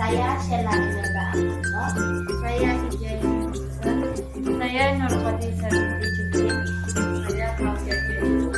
Saya Sheila Imelda Akunto. Saya Hijai Wilson. Saya Nurpati Sariti Jupin. Saya Fauzia Firman.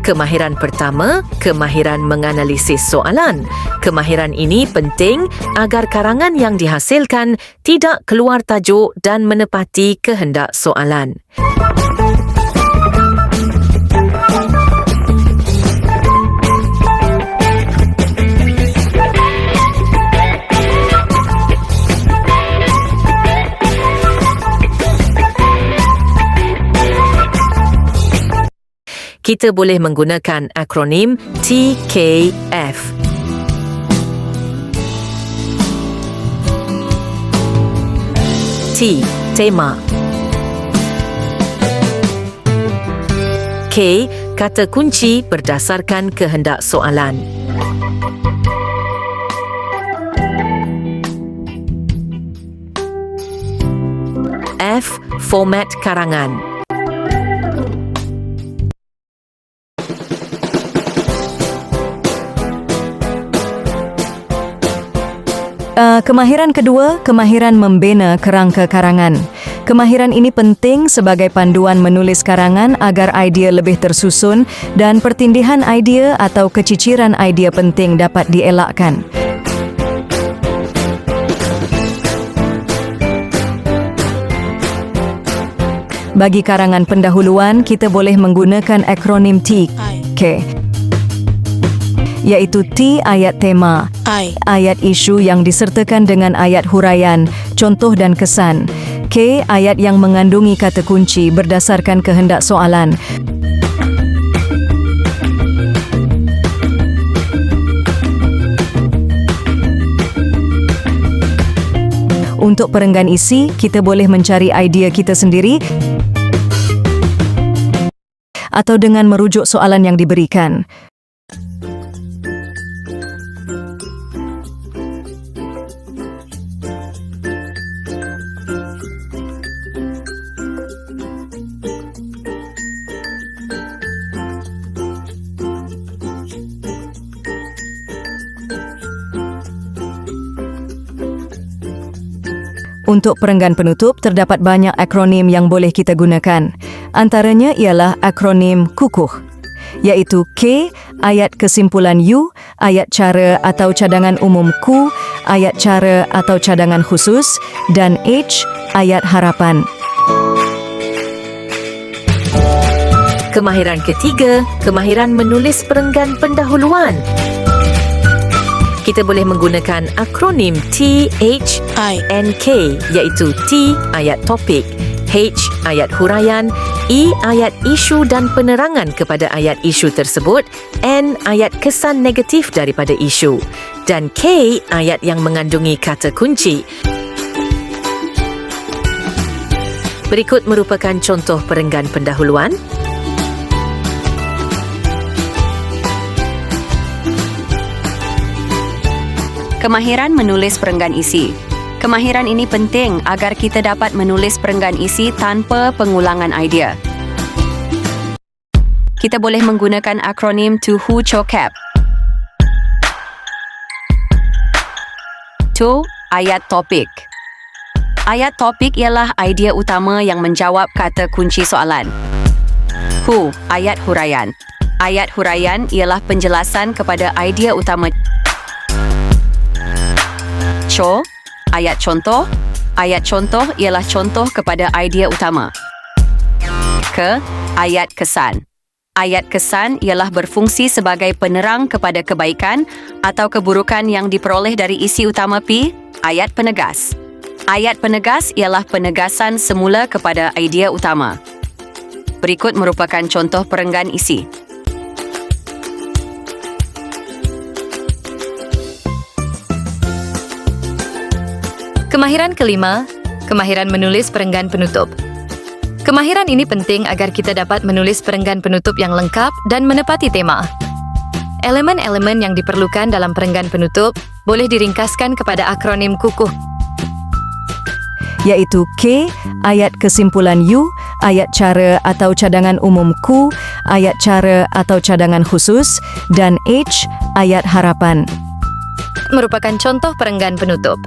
Kemahiran pertama, kemahiran menganalisis soalan. Kemahiran ini penting agar karangan yang dihasilkan tidak keluar tajuk dan menepati kehendak soalan. Kita boleh menggunakan akronim TKF. T. Tema. K. Kata kunci berdasarkan kehendak soalan. F. Format karangan. Kemahiran kedua, kemahiran membina kerangka karangan. Kemahiran ini penting sebagai panduan menulis karangan agar idea lebih tersusun dan pertindihan idea atau keciciran idea penting dapat dielakkan. Bagi karangan pendahuluan, kita boleh menggunakan akronim T, K, iaitu T ayat tema, I, ayat isu yang disertakan dengan ayat huraian, contoh dan kesan. K ayat yang mengandungi kata kunci berdasarkan kehendak soalan. Untuk perenggan isi, kita boleh mencari idea kita sendiri atau dengan merujuk soalan yang diberikan. Untuk perenggan penutup, terdapat banyak akronim yang boleh kita gunakan. Antaranya ialah akronim KUKUH, iaitu K, ayat kesimpulan U, ayat cara atau cadangan umum Q, ayat cara atau cadangan khusus, dan H, ayat harapan. Kemahiran ketiga, kemahiran menulis perenggan pendahuluan. Kita boleh menggunakan akronim T, H, I, and K, iaitu T ayat topik, H ayat huraian, E ayat isu dan penerangan kepada ayat isu tersebut, N ayat kesan negatif daripada isu, dan K ayat yang mengandungi kata kunci. Berikut merupakan contoh perenggan pendahuluan. Kemahiran menulis perenggan isi. Kemahiran ini penting agar kita dapat menulis perenggan isi tanpa pengulangan idea. Kita boleh menggunakan akronim To Who Cho Cap. To, ayat topik. Ayat topik ialah idea utama yang menjawab kata kunci soalan. Who, ayat huraian. Ayat huraian ialah penjelasan kepada idea utama. Cho, ayat contoh. Ayat contoh ialah contoh kepada idea utama. Ke, ayat kesan. Ayat kesan ialah berfungsi sebagai penerang kepada kebaikan atau keburukan yang diperoleh dari isi utama P, ayat penegas. Ayat penegas ialah penegasan semula kepada idea utama. Berikut merupakan contoh perenggan isi. Kemahiran kelima, kemahiran menulis perenggan penutup. Kemahiran ini penting agar kita dapat menulis perenggan penutup yang lengkap dan menepati tema. Elemen-elemen yang diperlukan dalam perenggan penutup boleh diringkaskan kepada akronim KUKUH, Iaitu K, ayat kesimpulan U, ayat cara atau cadangan umum Q, ayat cara atau cadangan khusus, dan H, ayat harapan. merupakan contoh perenggan penutup.